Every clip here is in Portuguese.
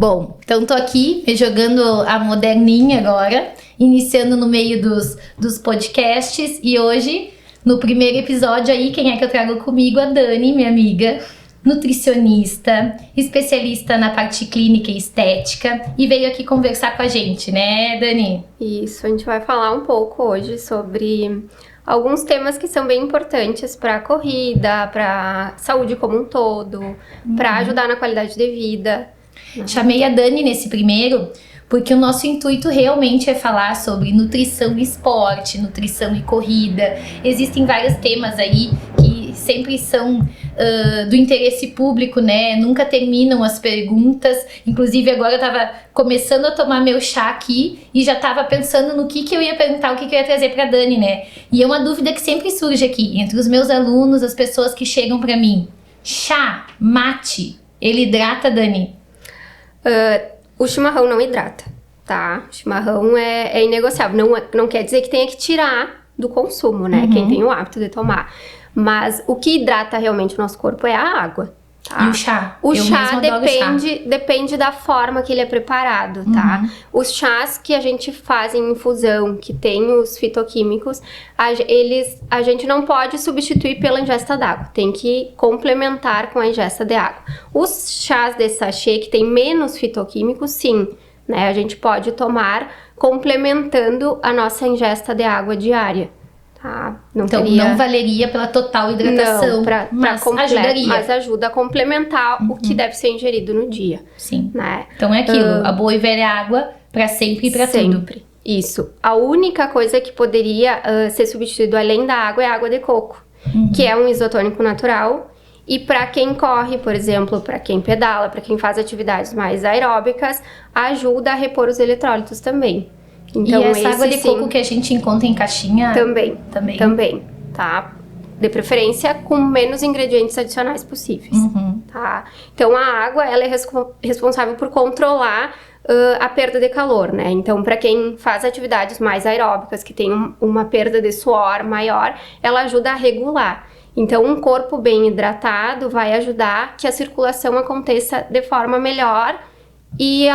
Bom, então tô aqui jogando a moderninha agora, iniciando no meio dos podcasts, e hoje, no primeiro episódio aí, quem é que eu trago comigo? A Dani, minha amiga, nutricionista, especialista na parte clínica e estética, e veio aqui conversar com a gente, né, Dani? Isso, a gente vai falar um pouco hoje sobre alguns temas que são bem importantes para a corrida, para saúde como um todo, para ajudar na qualidade de vida. Chamei a Dani nesse primeiro porque o nosso intuito realmente é falar sobre nutrição e esporte, nutrição e corrida. Existem vários temas aí que sempre são do interesse público, né? Nunca terminam as perguntas. Inclusive agora eu tava começando a tomar meu chá aqui e já tava pensando no que eu ia perguntar, o que eu ia trazer pra Dani, né? E é uma dúvida que sempre surge aqui entre os meus alunos, as pessoas que chegam pra mim. Chá, mate, ele hidrata, Dani? O chimarrão não hidrata, tá? O chimarrão é inegociável. Não quer dizer que tenha que tirar do consumo, né? Quem tem o hábito de tomar. Mas o que hidrata realmente o nosso corpo é a água, tá? E o chá? O chá depende da forma que ele é preparado, tá? Os chás que a gente faz em infusão, que tem os fitoquímicos, a gente não pode substituir pela ingesta d'água. Tem que complementar com a ingesta de água. Os chás de sachê, que tem menos fitoquímicos, sim, né? A gente pode tomar complementando a nossa ingesta de água diária. Então não valeria pela total hidratação, mas ajudaria. Mas ajuda a complementar o que deve ser ingerido no dia. Sim. Né? Então é aquilo, a boa e velha água pra sempre e pra tudo. Sempre. Isso. A única coisa que poderia ser substituído além da água é a água de coco, que é um isotônico natural. E para quem corre, por exemplo, para quem pedala, para quem faz atividades mais aeróbicas, ajuda a repor os eletrólitos também. Então, e essa água de coco que a gente encontra em caixinha? Também, tá? De preferência com menos ingredientes adicionais possíveis, tá? Então, a água, ela é responsável por controlar a perda de calor, né? Então, para quem faz atividades mais aeróbicas, que tem uma perda de suor maior, ela ajuda a regular. Então, um corpo bem hidratado vai ajudar que a circulação aconteça de forma melhor. E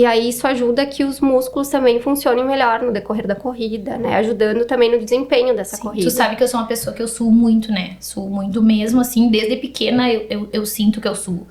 aí isso ajuda que os músculos também funcionem melhor no decorrer da corrida, né? Ajudando também no desempenho dessa corrida. Tu sabe que eu sou uma pessoa que eu suo muito, né? Suo muito mesmo, assim, desde pequena eu sinto que eu suo.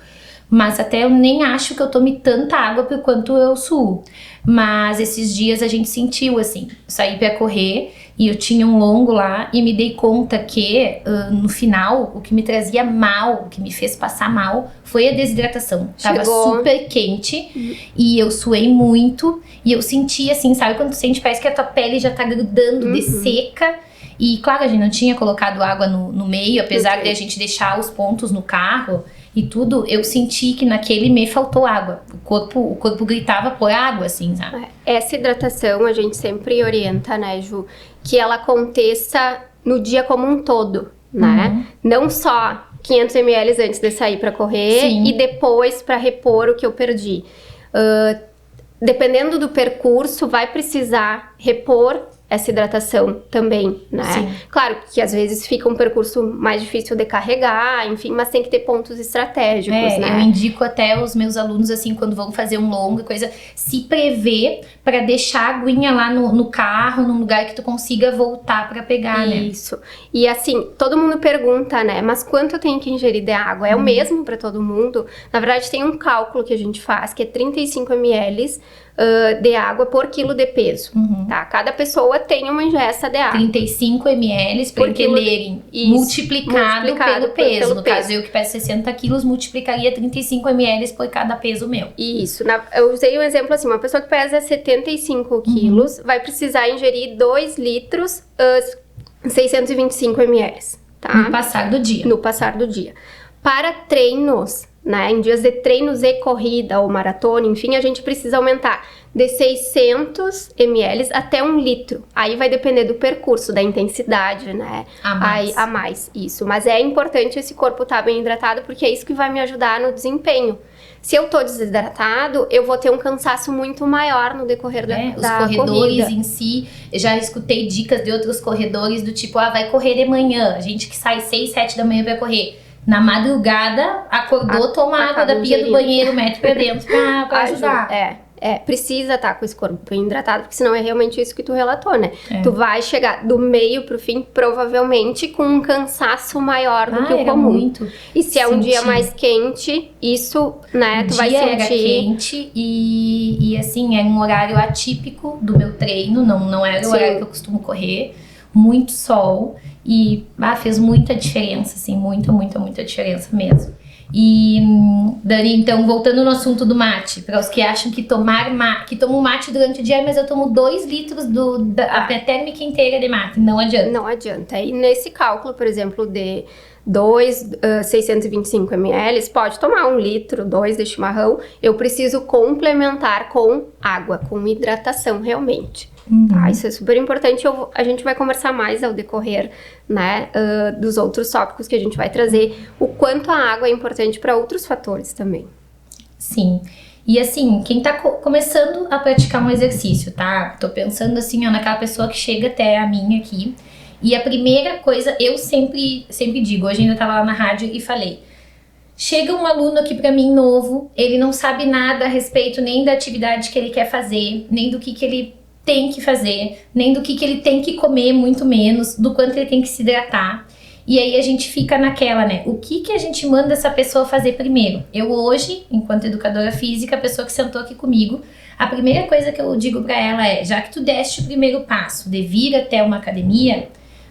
Mas até eu nem acho que eu tome tanta água por quanto eu suo. Mas esses dias a gente sentiu, assim, saí pra correr e eu tinha um longo lá e me dei conta que no final o que me trazia mal, o que me fez passar mal foi a desidratação. Tava super quente e eu suei muito e eu senti assim, sabe quando tu sente, parece que a tua pele já tá grudando de seca. E claro, a gente não tinha colocado água no meio, apesar de a gente deixar os pontos no carro e tudo, eu senti que naquele me faltou água. O corpo gritava por água, assim, sabe? Essa hidratação a gente sempre orienta, né, Ju, que ela aconteça no dia como um todo, né? Não só 500 ml antes de sair para correr e depois para repor o que eu perdi. Dependendo do percurso, vai precisar repor essa hidratação também, né? Sim. Claro que às vezes fica um percurso mais difícil de carregar, enfim, mas tem que ter pontos estratégicos, né? Eu indico até aos meus alunos, assim, quando vão fazer um longo e coisa, se prever pra deixar a aguinha lá no carro, num lugar que tu consiga voltar pra pegar, né? Isso. E assim, todo mundo pergunta, né? Mas quanto eu tenho que ingerir de água? É o mesmo pra todo mundo? Na verdade, tem um cálculo que a gente faz, que é 35 ml de água por quilo de peso, tá? Cada pessoa tem uma ingesta de água. 35 ml, para entenderem, multiplicado pelo peso. No caso, eu que peso 60 quilos, multiplicaria 35 ml por cada peso meu. Isso. Eu usei um exemplo assim, uma pessoa que pesa 75 quilos vai precisar ingerir 2 litros, 625 ml, tá? No passar do dia. No passar do dia. Para treinos, né, em dias de treinos e corrida ou maratona, enfim, a gente precisa aumentar de 600 ml até 1 litro. Aí vai depender do percurso, da intensidade, né? A mais, isso. Mas é importante esse corpo estar bem hidratado, porque é isso que vai me ajudar no desempenho. Se eu tô desidratado, eu vou ter um cansaço muito maior no decorrer da corrida. Os corredores em si, já escutei dicas de outros corredores do tipo, vai correr de manhã. A gente que sai 6, 7 da manhã pra correr. Na madrugada, acordou, toma água da pia do banheiro, mete pra dentro pra ajudar. Precisa estar com esse corpo bem hidratado, porque senão é realmente isso que tu relatou, né? Tu vai chegar do meio pro fim, provavelmente, com um cansaço maior do que o comum. Muito. E se é um dia mais quente, isso, né, tu vai sentir... era quente e assim, é um horário atípico do meu treino, não era o horário que eu costumo correr. Muito sol e fez muita diferença, assim, muita diferença mesmo. E, Dani, então, voltando no assunto do mate, para os que acham que tomam mate durante o dia, mas eu tomo 2 litros da térmica inteira de mate, não adianta. Não adianta. E nesse cálculo, por exemplo, de 625 ml, pode tomar 1 litro, 2 de chimarrão, eu preciso complementar com água, com hidratação realmente. Tá, isso é super importante. A gente vai conversar mais ao decorrer, né, dos outros tópicos que a gente vai trazer, o quanto a água é importante para outros fatores também. Sim. E assim, quem tá começando a praticar um exercício, tá? Tô pensando assim, naquela pessoa que chega até a mim aqui. E a primeira coisa, eu sempre digo, hoje ainda tava lá na rádio e falei, chega um aluno aqui pra mim novo, ele não sabe nada a respeito nem da atividade que ele quer fazer, nem do que ele tem que fazer, nem do que ele tem que comer, muito menos, do quanto ele tem que se hidratar. E aí a gente fica naquela, né? O que a gente manda essa pessoa fazer primeiro? Eu hoje, enquanto educadora física, a pessoa que sentou aqui comigo, a primeira coisa que eu digo pra ela é, já que tu deste o primeiro passo de vir até uma academia,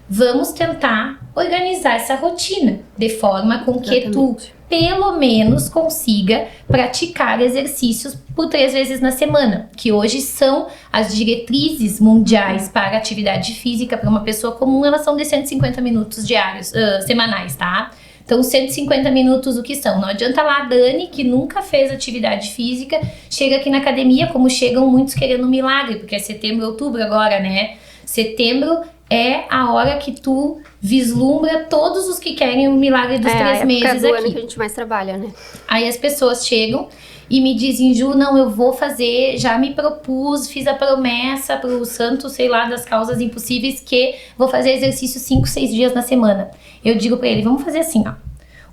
vamos tentar organizar essa rotina de forma com que tu, pelo menos, consiga praticar exercícios por 3 vezes na semana, que hoje são as diretrizes mundiais para atividade física para uma pessoa comum, elas são de 150 minutos diários, semanais, tá? Então, 150 minutos o que são? Não adianta lá a Dani, que nunca fez atividade física, chega aqui na academia, como chegam muitos querendo um milagre, porque é setembro, outubro agora, né? Setembro é a hora que tu vislumbra todos os que querem o milagre dos 3 meses aqui. É ano que a gente mais trabalha, né? Aí as pessoas chegam e me dizem, Ju, não, eu vou fazer, já me propus, fiz a promessa pro santo, sei lá, das causas impossíveis, que vou fazer exercício 5, 6 dias na semana. Eu digo pra ele, vamos fazer assim, ó.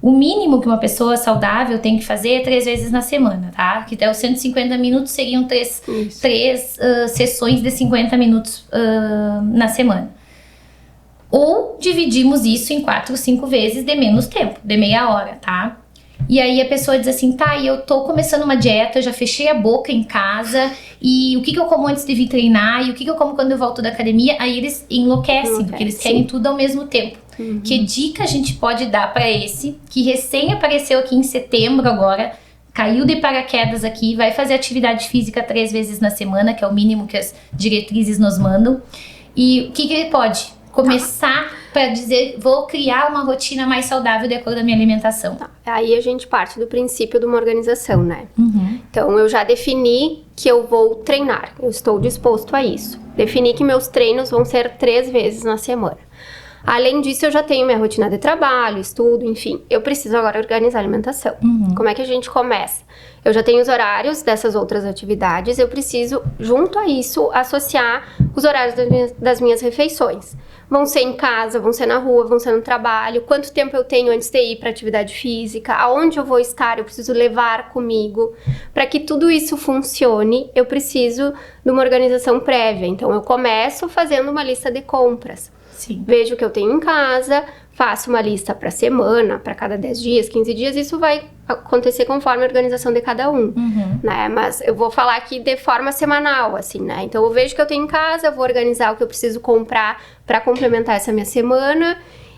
O mínimo que uma pessoa saudável tem que fazer é 3 vezes na semana, tá? Que até os 150 minutos seriam 3 sessões de 50 minutos na semana. Ou dividimos isso em 4, 5 vezes de menos tempo, de meia hora, tá? E aí a pessoa diz assim, tá, e eu tô começando uma dieta, eu já fechei a boca em casa, e o que eu como antes de vir treinar, e o que eu como quando eu volto da academia, aí eles enlouquecem, porque eles querem tudo ao mesmo tempo. Que dica a gente pode dar pra esse, que recém apareceu aqui em setembro agora, caiu de paraquedas aqui, vai fazer atividade física 3 vezes na semana, que é o mínimo que as diretrizes nos mandam, e o que ele pode? Começar para dizer, vou criar uma rotina mais saudável de acordo com a minha alimentação. Aí a gente parte do princípio de uma organização, né? Então, eu já defini que eu vou treinar, eu estou disposto a isso. Defini que meus treinos vão ser 3 vezes na semana. Além disso, eu já tenho minha rotina de trabalho, estudo, enfim. Eu preciso agora organizar a alimentação. Como é que a gente começa? Eu já tenho os horários dessas outras atividades, eu preciso, junto a isso, associar os horários das minhas refeições. Vão ser em casa, vão ser na rua, vão ser no trabalho, quanto tempo eu tenho antes de ir para atividade física, aonde eu vou estar, eu preciso levar comigo. Para que tudo isso funcione, eu preciso de uma organização prévia. Então, eu começo fazendo uma lista de compras. Sim. Vejo o que eu tenho em casa, faço uma lista para semana, para cada 10 dias, 15 dias, isso vai acontecer conforme a organização de cada um, né? Mas eu vou falar aqui de forma semanal, assim, né? Então, eu vejo o que eu tenho em casa, vou organizar o que eu preciso comprar para complementar essa minha semana.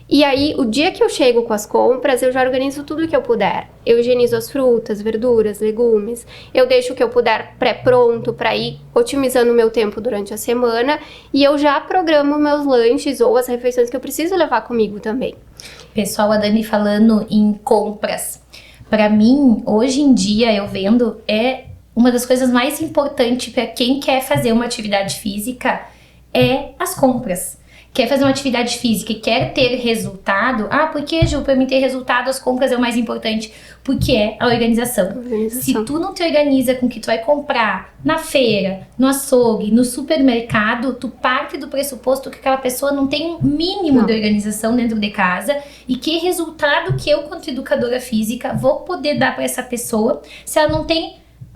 E aí, o dia que eu chego com as compras, eu já organizo tudo que eu puder. Eu higienizo as frutas, verduras, legumes. Eu deixo o que eu puder pré-pronto para ir otimizando o meu tempo durante a semana. E eu já programo meus lanches ou as refeições que eu preciso levar comigo também. Pessoal, a Dani falando em compras. Para mim, hoje em dia, eu vendo, é uma das coisas mais importantes para quem quer fazer uma atividade física, é as compras. Quer fazer uma atividade física e quer ter resultado? Ah, por que, Ju? Pra mim ter resultado, as compras é o mais importante. Porque é a organização. Se tu não te organiza com o que tu vai comprar na feira, no açougue, no supermercado, tu parte do pressuposto que aquela pessoa não tem um mínimo de organização dentro de casa. E que resultado que eu, quanto educadora física, vou poder dar pra essa pessoa se ela não tem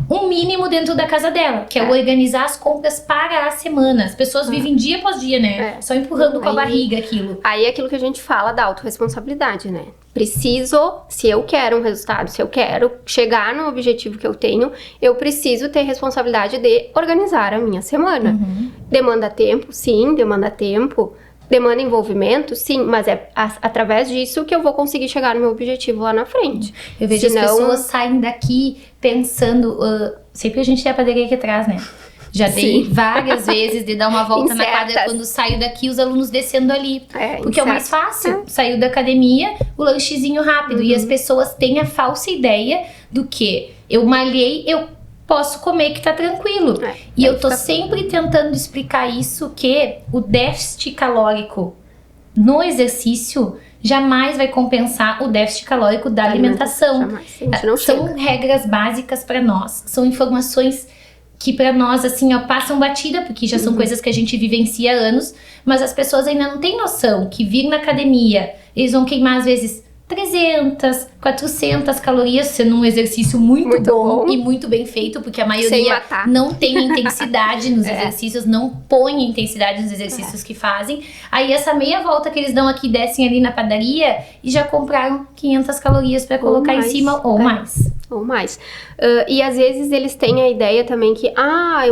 um mínimo dentro da casa dela, que é organizar as compras para a semana. As pessoas vivem dia após dia, né? Só empurrando com a barriga aquilo. Aí é aquilo que a gente fala da autorresponsabilidade, né? Preciso, se eu quero um resultado, se eu quero chegar no objetivo que eu tenho, eu preciso ter responsabilidade de organizar a minha semana. Demanda tempo? Sim, demanda tempo. Demanda envolvimento? Sim, mas é através disso que eu vou conseguir chegar no meu objetivo lá na frente. Eu vejo as pessoas saem daqui pensando... sempre a gente tem a padaria aqui atrás, né? Já dei várias vezes de dar uma volta na quadra quando saio daqui, os alunos descendo ali. Porque é o mais fácil. Saiu da academia, o lanchezinho rápido. E as pessoas têm a falsa ideia do que eu malhei, eu posso comer que tá tranquilo. E eu tô sempre tentando explicar isso, que o déficit calórico no exercício jamais vai compensar o déficit calórico da alimentação. São regras básicas para nós. São informações que para nós, assim, ó, passam batida, porque já são coisas que a gente vivencia há anos, mas as pessoas ainda não têm noção que vir na academia, eles vão queimar às vezes 300, 400 calorias, sendo um exercício muito bom e muito bem feito, porque a maioria não tem intensidade nos exercícios, não põe intensidade nos exercícios que fazem. Aí essa meia volta que eles dão aqui, descem ali na padaria e já compraram 500 calorias para colocar em cima ou mais. Ou mais. E às vezes eles têm a ideia também que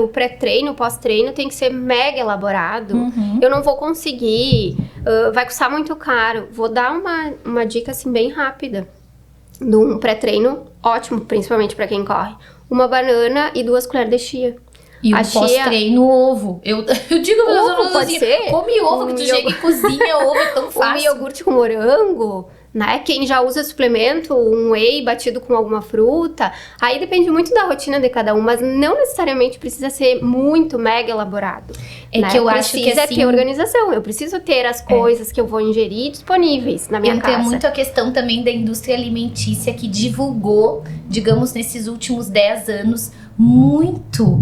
o pré-treino, o pós-treino tem que ser mega elaborado. Eu não vou conseguir, vai custar muito caro. Vou dar uma dica assim bem rápida. De um pré-treino ótimo, principalmente para quem corre. Uma banana e 2 colheres de chia. E o pós-treino, ovo. Eu digo para os alunos assim, come ovo, que tu chega e cozinha ovo, é tão fácil. Um iogurte com morango, né? Quem já usa suplemento, um whey batido com alguma fruta. Aí depende muito da rotina de cada um, mas não necessariamente precisa ser muito mega elaborado. É, né? Que eu acho que precisa ter organização. Eu preciso ter as coisas que eu vou ingerir disponíveis na minha casa. Entra muito a questão também da indústria alimentícia, que divulgou, digamos, nesses últimos 10 anos, muito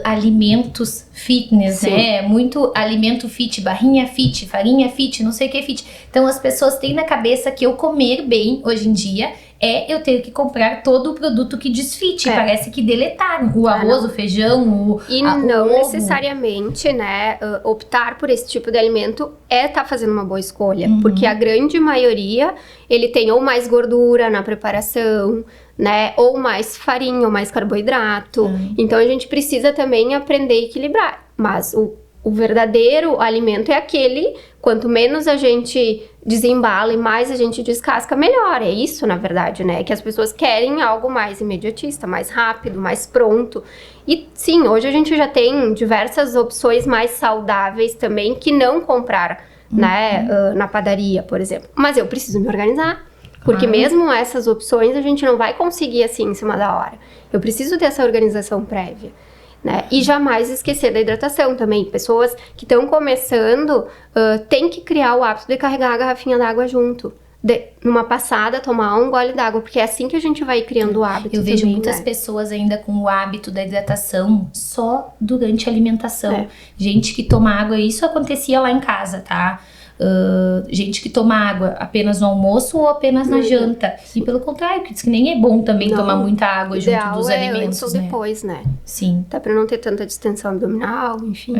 alimentos fitness, né? Muito alimento fit, barrinha fit, farinha fit, não sei o que fit. Então as pessoas têm na cabeça que eu comer bem hoje em dia é eu ter que comprar todo o produto que desfite. Parece que deletaram o arroz, o feijão, e não necessariamente, né, optar por esse tipo de alimento tá fazendo uma boa escolha, porque a grande maioria ele tem ou mais gordura na preparação, né, ou mais farinha, ou mais carboidrato. Então a gente precisa também aprender a equilibrar. Mas o verdadeiro alimento é aquele, quanto menos a gente desembala e mais a gente descasca, melhor. É isso, na verdade, né? Que as pessoas querem algo mais imediatista, mais rápido, mais pronto. E sim, hoje a gente já tem diversas opções mais saudáveis também que não comprar, né, na padaria, por exemplo. Mas eu preciso me organizar. Porque mesmo essas opções a gente não vai conseguir assim em cima da hora. Eu preciso ter essa organização prévia. Né? E jamais esquecer da hidratação também. Pessoas que estão começando têm que criar o hábito de carregar a garrafinha d'água junto. Numa passada, tomar um gole d'água, porque é assim que a gente vai criando o hábito. Eu vejo muitas pessoas ainda com o hábito da hidratação só durante a alimentação. Gente que toma água, isso acontecia lá em casa, tá? Gente que toma água apenas no almoço ou apenas na janta. E pelo contrário, que diz que nem é bom também tomar muita água junto dos alimentos, antes ou depois, né? Sim. Tá pra não ter tanta distensão abdominal, enfim.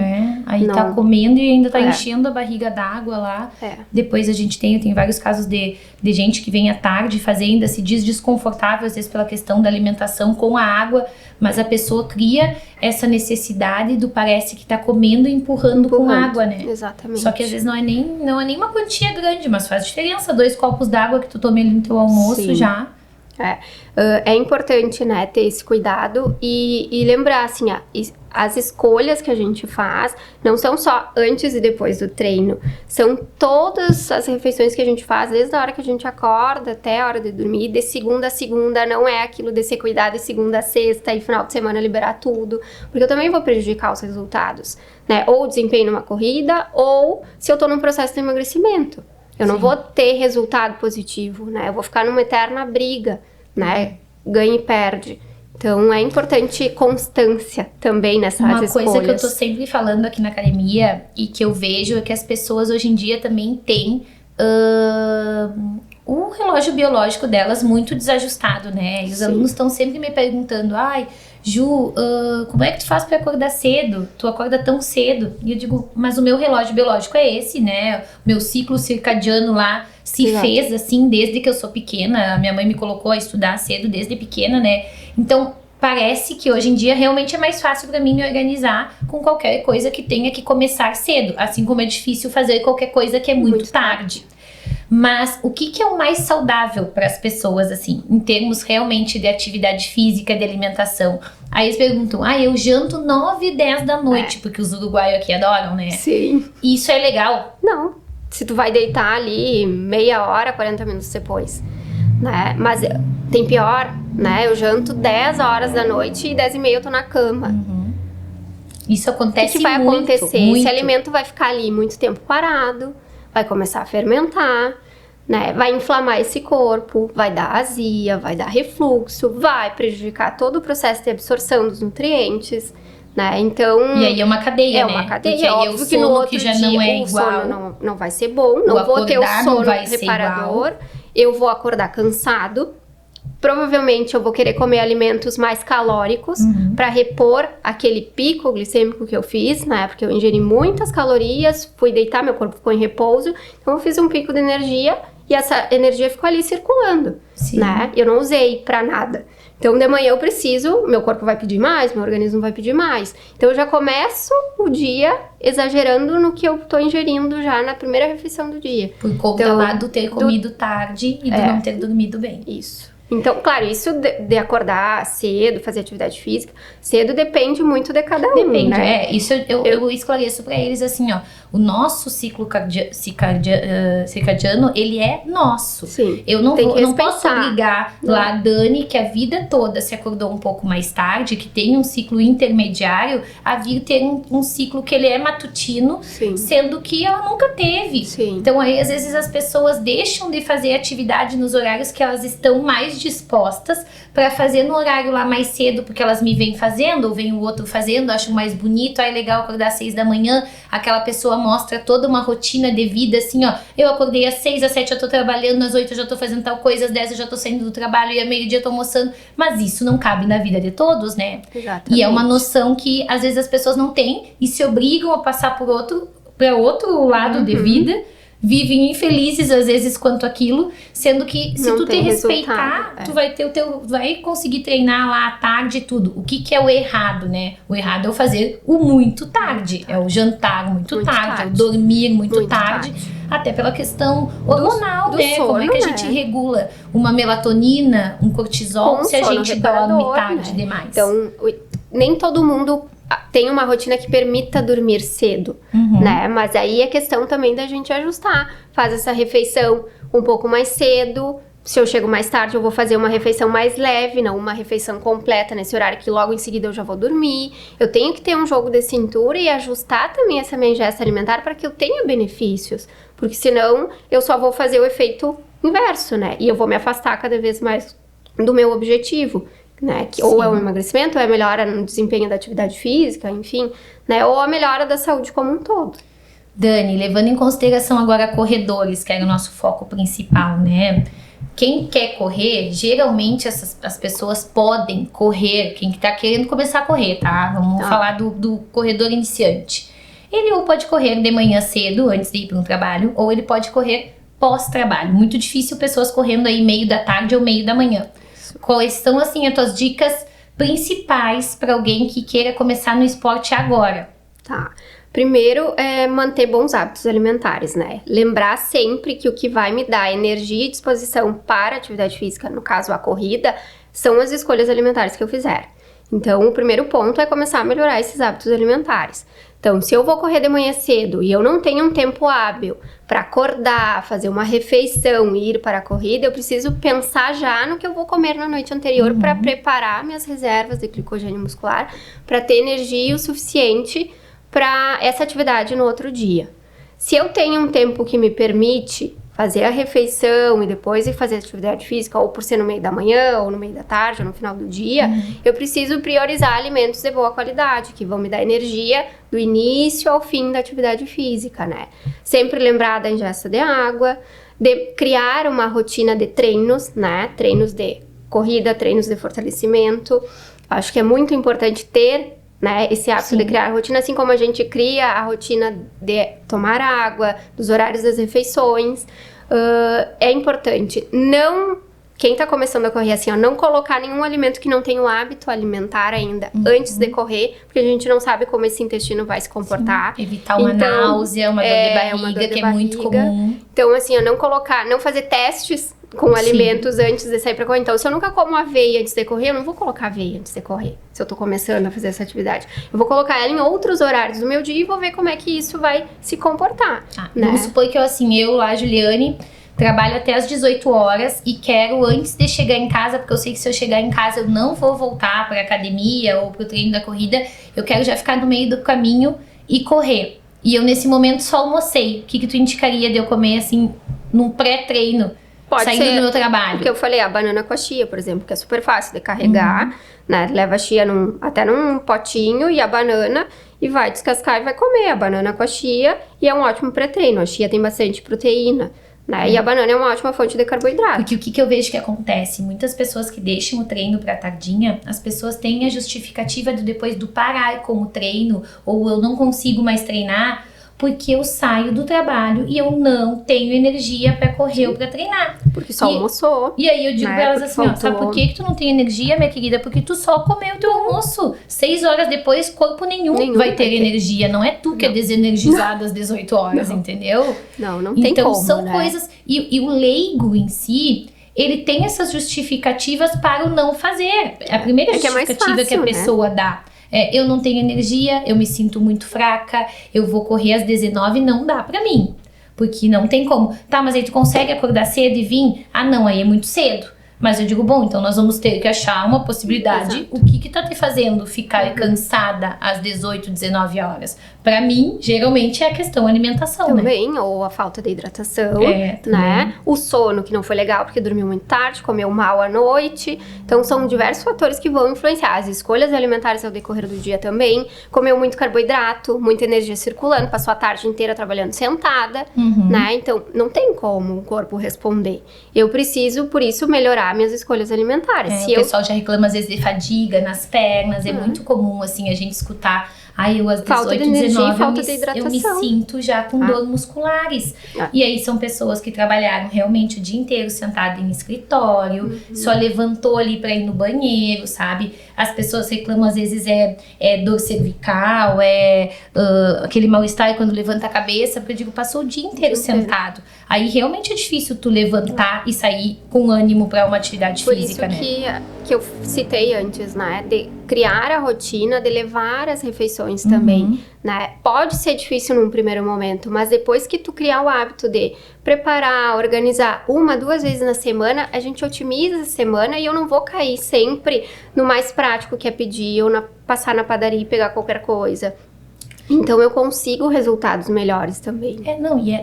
Aí tá comendo e ainda tá enchendo a barriga d'água lá. Depois a gente tem vários casos de gente que vem à tarde fazer, ainda se diz desconfortável, às vezes pela questão da alimentação com a água, mas a pessoa cria essa necessidade do parece que tá comendo e empurrando com água, né? Exatamente. Só que às vezes não é nem uma quantia grande, mas faz diferença. 2 copos d'água que tu tome ali no teu almoço já É importante, né, ter esse cuidado e lembrar, assim, as escolhas que a gente faz não são só antes e depois do treino, são todas as refeições que a gente faz, desde a hora que a gente acorda até a hora de dormir, de segunda a segunda, não é aquilo de ser cuidado de segunda a sexta e final de semana liberar tudo, porque eu também vou prejudicar os resultados, né, ou o desempenho numa corrida, ou se eu tô num processo de emagrecimento. Eu não vou ter resultado positivo, né? Eu vou ficar numa eterna briga, né? Ganha e perde. Então, é importante constância também nessas escolhas. Uma coisa que eu tô sempre falando aqui na academia e que eu vejo é que as pessoas hoje em dia também têm o relógio biológico delas muito desajustado, né? E os alunos estão sempre me perguntando, ai, Ju, como é que tu faz pra acordar cedo? Tu acorda tão cedo? E eu digo, mas o meu relógio biológico é esse, né? Meu ciclo circadiano lá se fez assim desde que eu sou pequena. A minha mãe me colocou a estudar cedo desde pequena, né? Então, parece que hoje em dia realmente é mais fácil pra mim me organizar com qualquer coisa que tenha que começar cedo. Assim como é difícil fazer qualquer coisa que é muito tarde. Mas o que é o mais saudável para as pessoas, assim, em termos realmente de atividade física, de alimentação? Aí eles perguntam, eu janto 9, 10 da noite, porque os uruguaios aqui adoram, né? Sim. Isso é legal? Não. Se tu vai deitar ali meia hora, 40 minutos depois, né? Mas tem pior, né? Eu janto 10 horas da noite e 10 e meia eu tô na cama. Isso acontece muito. O que vai acontecer? Muito. Esse alimento vai ficar ali muito tempo parado, vai começar a fermentar, né? Vai inflamar esse corpo, vai dar azia, vai dar refluxo, vai prejudicar todo o processo de absorção dos nutrientes, né? Então... E aí é uma cadeia, né? É uma cadeia. Porque aí óbvio que no outro que já dia não é o igual. sono não vai ser bom, não vou ter o sono reparador, eu vou acordar cansado. Provavelmente eu vou querer comer alimentos mais calóricos para repor aquele pico glicêmico que eu fiz, né? Porque eu ingeri muitas calorias, fui deitar, meu corpo ficou em repouso, então eu fiz um pico de energia e essa energia ficou ali circulando, né? Eu não usei para nada. Então de manhã eu preciso, meu corpo vai pedir mais, meu organismo vai pedir mais. Então eu já começo o dia exagerando no que eu tô ingerindo já na primeira refeição do dia. Por conta lá do ter comido tarde e do não ter dormido bem. Isso. Então, claro, isso de acordar cedo, fazer atividade física cedo depende muito de cada um, Depende, né? Isso eu esclareço pra eles assim, ó. O nosso ciclo circadiano, ele é nosso. Sim. Eu não posso obrigar lá a Dani, que a vida toda se acordou um pouco mais tarde, que tem um ciclo intermediário, a vir ter um ciclo que ele é matutino, sendo que ela nunca teve. Então aí, às vezes, as pessoas deixam de fazer atividade nos horários que elas estão mais dispostas para fazer no horário lá mais cedo, porque elas me vêm fazendo, ou vem o outro fazendo, acham mais bonito, aí é legal acordar às 6 da manhã, aquela pessoa mostra toda uma rotina de vida, assim, ó, eu acordei às 6, às 7 eu tô trabalhando, às 8 eu já tô fazendo tal coisa, às 10 eu já tô saindo do trabalho e à meio-dia eu tô almoçando, mas isso não cabe na vida de todos, né? Exatamente. E é uma noção que às vezes as pessoas não têm e se obrigam a passar por outro lado de vida, vivem infelizes às vezes quanto aquilo, sendo que se tu te respeitar, tu vai conseguir treinar lá à tarde e tudo. O que é o errado, né? O errado é o fazer o muito tarde, é o jantar muito tarde, é o dormir muito tarde, até pela questão hormonal, né? Sono, como é que a gente regula uma melatonina, um cortisol, se a gente dorme tarde demais? Então, nem todo mundo tem uma rotina que permita dormir cedo, né? Mas aí é questão também da gente ajustar. Faz essa refeição um pouco mais cedo. Se eu chego mais tarde, eu vou fazer uma refeição mais leve, não uma refeição completa nesse horário que logo em seguida eu já vou dormir. Eu tenho que ter um jogo de cintura e ajustar também essa minha ingesta alimentar para que eu tenha benefícios. Porque senão eu só vou fazer o efeito inverso, né? E eu vou me afastar cada vez mais do meu objetivo. Né, que ou é o emagrecimento, ou é a melhora no desempenho da atividade física, enfim, né, ou a melhora da saúde como um todo. Dani, levando em consideração agora corredores, que era o nosso foco principal, né? Quem quer correr, geralmente as pessoas podem correr, quem tá querendo começar a correr, tá? Vamos falar do corredor iniciante. Ele ou pode correr de manhã cedo, antes de ir para um trabalho, ou ele pode correr pós-trabalho. Muito difícil pessoas correndo aí meio da tarde ou meio da manhã. Quais são, assim, as tuas dicas principais para alguém que queira começar no esporte agora? Tá. Primeiro é manter bons hábitos alimentares, né? Lembrar sempre que o que vai me dar energia e disposição para a atividade física, no caso a corrida, são as escolhas alimentares que eu fizer. Então, o primeiro ponto é começar a melhorar esses hábitos alimentares. Então, se eu vou correr de manhã cedo e eu não tenho um tempo hábil para acordar, fazer uma refeição e ir para a corrida, eu preciso pensar já no que eu vou comer na noite anterior para preparar minhas reservas de glicogênio muscular, para ter energia o suficiente para essa atividade no outro dia. Se eu tenho um tempo que me permite fazer a refeição e depois ir fazer atividade física, ou por ser no meio da manhã, ou no meio da tarde, ou no final do dia, eu preciso priorizar alimentos de boa qualidade, que vão me dar energia do início ao fim da atividade física, né? Sempre lembrar da ingesta de água, de criar uma rotina de treinos, né? Treinos de corrida, treinos de fortalecimento. Acho que é muito importante ter, né, esse hábito de criar a rotina, assim como a gente cria a rotina de tomar água, dos horários das refeições. É importante quem tá começando a correr assim, ó, não colocar nenhum alimento que não tenha o hábito alimentar ainda antes de correr, porque a gente não sabe como esse intestino vai se comportar. Evitar uma náusea, uma dor de barriga, que é muito comum. Então, assim, não fazer testes com alimentos antes de sair pra correr. Então, se eu nunca como aveia antes de correr, eu não vou colocar aveia antes de correr, se eu tô começando a fazer essa atividade. Eu vou colocar ela em outros horários do meu dia e vou ver como é que isso vai se comportar. Né? Vamos supor que eu lá, Juliane, trabalho até as 18 horas e quero, antes de chegar em casa, porque eu sei que se eu chegar em casa eu não vou voltar pra academia ou pro treino da corrida, eu quero já ficar no meio do caminho e correr. E eu, nesse momento, só almocei. O que tu indicaria de eu comer, assim, num pré-treino? Saindo do meu trabalho. Porque eu falei, a banana com a chia, por exemplo, que é super fácil de carregar, né? Leva a chia até num potinho e a banana e vai descascar e vai comer a banana com a chia, e é um ótimo pré-treino. A chia tem bastante proteína, né? E a banana é uma ótima fonte de carboidrato. Porque o que eu vejo que acontece? Muitas pessoas que deixam o treino pra tardinha, as pessoas têm a justificativa depois do parar com o treino, ou eu não consigo mais treinar, porque eu saio do trabalho e eu não tenho energia pra correr ou pra treinar. Porque só almoçou. E aí eu digo pra elas assim, ó, sabe por que tu não tem energia, minha querida? Porque tu só comeu o teu almoço. 6 horas depois, corpo nenhum vai ter energia. Não é tu que é desenergizada às 18 horas, entendeu? Não tem como, então são coisas... E o leigo em si, ele tem essas justificativas para o não fazer. A primeira justificativa que a pessoa dá. Eu não tenho energia, eu me sinto muito fraca, eu vou correr às 19, não dá pra mim. Porque não tem como. Tá, mas aí tu consegue acordar cedo e vir? Ah, não, aí é muito cedo. Mas eu digo, bom, então nós vamos ter que achar uma possibilidade. Exato. O que tá te fazendo ficar cansada às 18, 19 horas? Pra mim, geralmente é a questão alimentação, também, né? Ou a falta de hidratação, né? O sono, que não foi legal porque dormiu muito tarde, comeu mal à noite. Então, são diversos fatores que vão influenciar. As escolhas alimentares ao decorrer do dia também. Comeu muito carboidrato, muita energia circulando, passou a tarde inteira trabalhando sentada, né? Então, não tem como o corpo responder. Eu preciso, por isso, melhorar minhas escolhas alimentares. O pessoal já reclama às vezes de fadiga nas pernas, é muito comum, assim, a gente escutar... eu às 18, 19, eu me sinto já com dor musculares. E aí são pessoas que trabalharam realmente o dia inteiro sentado em escritório, só levantou ali pra ir no banheiro, sabe? As pessoas reclamam, às vezes, dor cervical, aquele mal-estar quando levanta a cabeça, porque eu digo, passou o dia inteiro sentado. Aí realmente é difícil tu levantar e sair com ânimo pra uma atividade física, né? Por isso que eu citei antes, né? De criar a rotina, de levar as refeições também, né? Pode ser difícil num primeiro momento, mas depois que tu criar o hábito de preparar, organizar 1, 2 vezes na semana, a gente otimiza a semana e eu não vou cair sempre no mais prático que é pedir ou passar na padaria e pegar qualquer coisa. Então eu consigo resultados melhores também.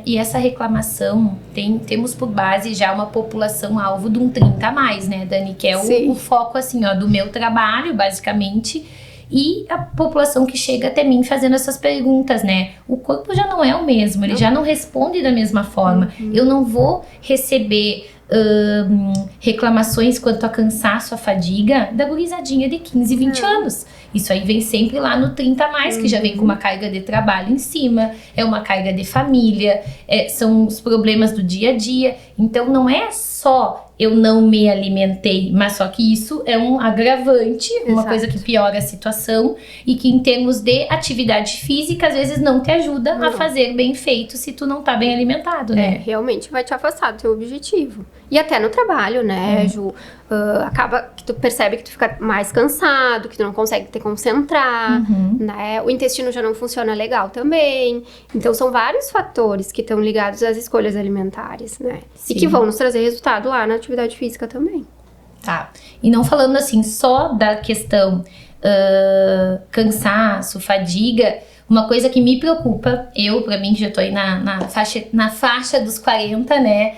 E essa reclamação, temos por base já uma população alvo de um 30 a mais, né, Dani? Que é o foco, assim, ó, do meu trabalho, basicamente. E a população que chega até mim fazendo essas perguntas, né? O corpo já não é o mesmo, ele já não responde da mesma forma. Eu não vou receber reclamações quanto a cansaço, a fadiga da gurizadinha de 15, 20 anos. Isso aí vem sempre lá no 30 a mais, que já vem com uma carga de trabalho em cima, é uma carga de família, são os problemas do dia a dia. Então não é só eu não me alimentei, mas só que isso é um agravante, uma coisa que piora a situação e que em termos de atividade física, às vezes não te ajuda a fazer bem feito se tu não tá bem alimentado, né? Realmente vai te afastar do teu objetivo. E até no trabalho, né, Ju? Acaba que tu percebe que tu fica mais cansado, que tu não consegue te concentrar, né? O intestino já não funciona legal também. Então, são vários fatores que estão ligados às escolhas alimentares, né? Sim. E que vão nos trazer resultado lá na atividade física também. Tá. E não falando assim só da questão cansaço, fadiga, uma coisa que me preocupa, pra mim que já tô aí na faixa dos 40, né?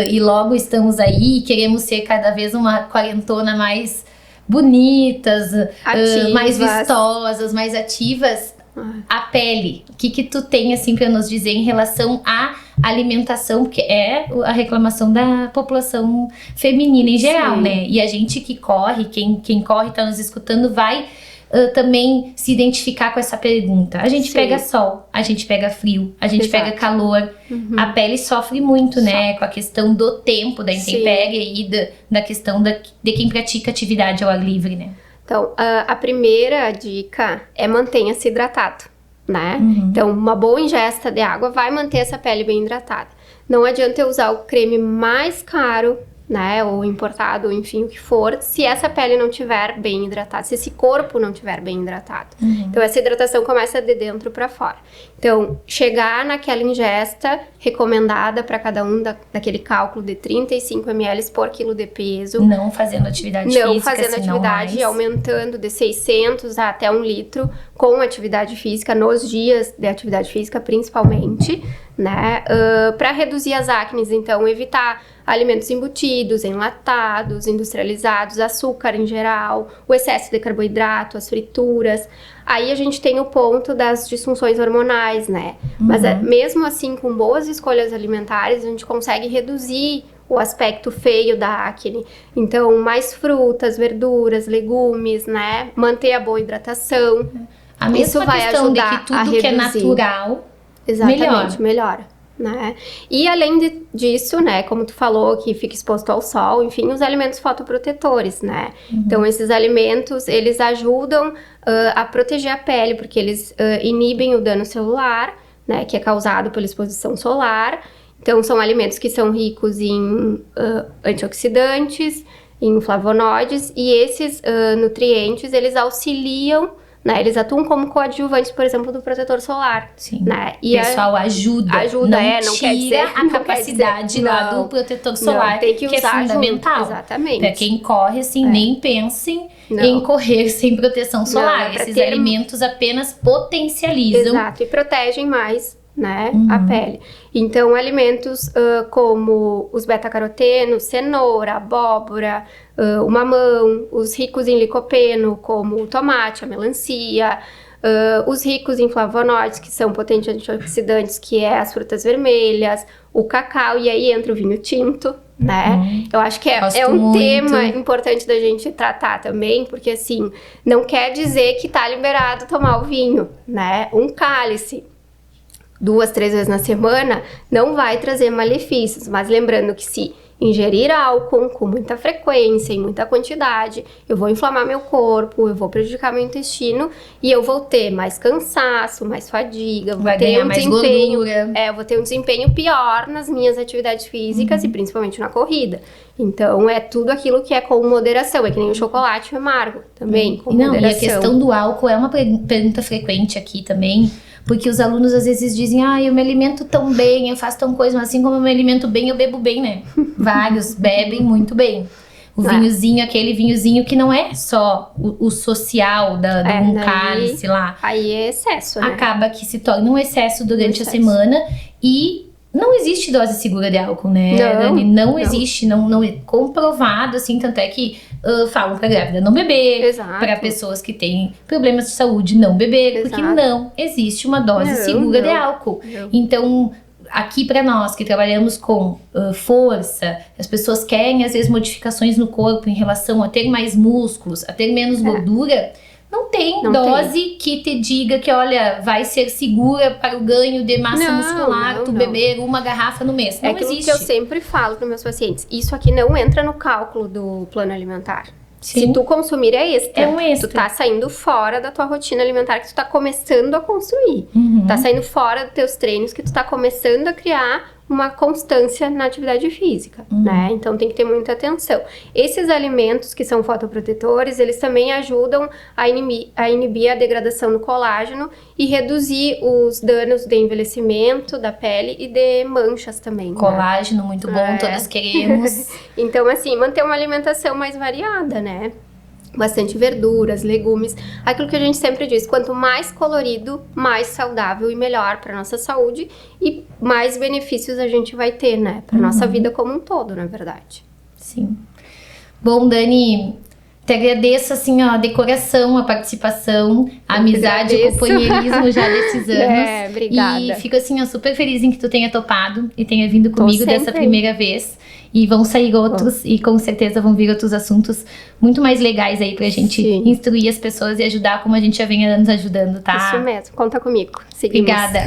E logo estamos aí, queremos ser cada vez uma quarentona mais bonitas, mais vistosas, mais ativas. A pele, o que tu tem assim para nos dizer em relação à alimentação, porque é a reclamação da população feminina em geral, né? E a gente que corre, quem corre tá nos escutando vai também se identificar com essa pergunta. A gente pega sol, a gente pega frio, a gente pega calor. A pele sofre muito, né? Com a questão do tempo, da intempérie e da questão de quem pratica atividade ao ar livre, né? Então, a primeira dica é mantenha-se hidratado, né? Então, uma boa ingesta de água vai manter essa pele bem hidratada. Não adianta eu usar o creme mais caro, né, ou importado, ou enfim, o que for, se essa pele não estiver bem hidratada, se esse corpo não estiver bem hidratado. Então, essa hidratação começa de dentro para fora. Então, chegar naquela ingesta recomendada para cada um daquele cálculo de 35 ml por quilo de peso. Não fazendo atividade física, não fazendo atividade, aumentando de 600 a até 1 litro com atividade física, nos dias de atividade física, principalmente, né? Para reduzir as acnes, então, evitar alimentos embutidos, enlatados, industrializados, açúcar em geral, o excesso de carboidrato, as frituras. Aí a gente tem o ponto das disfunções hormonais, né? Mas mesmo assim, com boas escolhas alimentares, a gente consegue reduzir o aspecto feio da acne. Então, mais frutas, verduras, legumes, né? Manter a boa hidratação. A mesma Isso vai questão ajudar de que tudo que é natural melhora. Né? E além disso, né, como tu falou, que fica exposto ao sol, enfim, os alimentos fotoprotetores, né? Então, esses alimentos, eles ajudam a proteger a pele, porque eles inibem o dano celular, né, que é causado pela exposição solar. Então, são alimentos que são ricos em antioxidantes, em flavonoides, e esses nutrientes, eles auxiliam, né, eles atuam como coadjuvantes, por exemplo, do protetor solar. Sim. Né? E pessoal, ajuda, não quer dizer a capacidade lá do protetor solar, tem que usar é fundamental. Exatamente. Pra quem corre, assim, nem pensem em correr sem proteção solar. Esses alimentos apenas potencializam. Exato, e protegem mais, né, a pele. Então, alimentos como os beta-carotenos, cenoura, abóbora, o mamão, os ricos em licopeno, como o tomate, a melancia, os ricos em flavonoides, que são potentes antioxidantes, que é as frutas vermelhas, o cacau, e aí entra o vinho tinto, né? Eu acho que é um tema importante da gente tratar também, porque assim, não quer dizer que tá liberado tomar o vinho, né? Um cálice 2, 3 vezes na semana não vai trazer malefícios, mas lembrando que se ingerir álcool com muita frequência, em muita quantidade, eu vou inflamar meu corpo, eu vou prejudicar meu intestino e eu vou ter mais cansaço, mais fadiga, vai ganhar mais gordura. Eu vou ter um desempenho pior nas minhas atividades físicas e principalmente na corrida. Então, é tudo aquilo que é com moderação, é que nem o chocolate amargo também, com moderação. E a questão do álcool é uma pergunta frequente aqui também, porque os alunos às vezes dizem, eu me alimento tão bem, eu faço tão coisa, mas assim como eu me alimento bem, eu bebo bem, né? Vários bebem muito bem. O vinhozinho, aquele vinhozinho que não é só o social do cálice lá. Aí é excesso, né? Acaba que se torna um excesso durante a semana e não existe dose segura de álcool, né, Dani? Não existe, não é comprovado, assim, tanto é que falam pra grávida não beber, para pessoas que têm problemas de saúde não beber, porque não existe uma dose segura de álcool. Então, aqui para nós que trabalhamos com força, as pessoas querem às vezes modificações no corpo em relação a ter mais músculos, a ter menos gordura, Não tem Não dose que te diga que, olha, vai ser segura para o ganho de massa muscular, tu beber uma garrafa no mês. Não aquilo existe. que eu sempre falo para meus pacientes, isso aqui não entra no cálculo do plano alimentar. Sim. Se tu consumir é extra. É um extra. Tu tá saindo fora da tua rotina alimentar que tu tá começando a construir. Tá saindo fora dos teus treinos que tu tá começando a criar uma constância na atividade física, né? Então tem que ter muita atenção. Esses alimentos que são fotoprotetores, eles também ajudam a inibir a degradação do colágeno e reduzir os danos de envelhecimento da pele e de manchas também. Colágeno, né? Muito bom, todas queremos. Então, assim, manter uma alimentação mais variada, né? Bastante verduras, legumes, aquilo que a gente sempre diz, quanto mais colorido, mais saudável e melhor para nossa saúde e mais benefícios a gente vai ter, né? Para nossa vida como um todo, na verdade. Sim. Bom, Dani, te agradeço, assim, ó, de coração a participação, a amizade e o companheirismo já desses anos. Obrigada. E fico, assim, ó, super feliz em que tu tenha topado e tenha vindo comigo dessa primeira vez. E vão sair outros, e com certeza vão vir outros assuntos muito mais legais aí pra gente instruir as pessoas e ajudar como a gente já vem anos ajudando, tá? Isso mesmo, conta comigo. Seguimos. Obrigada.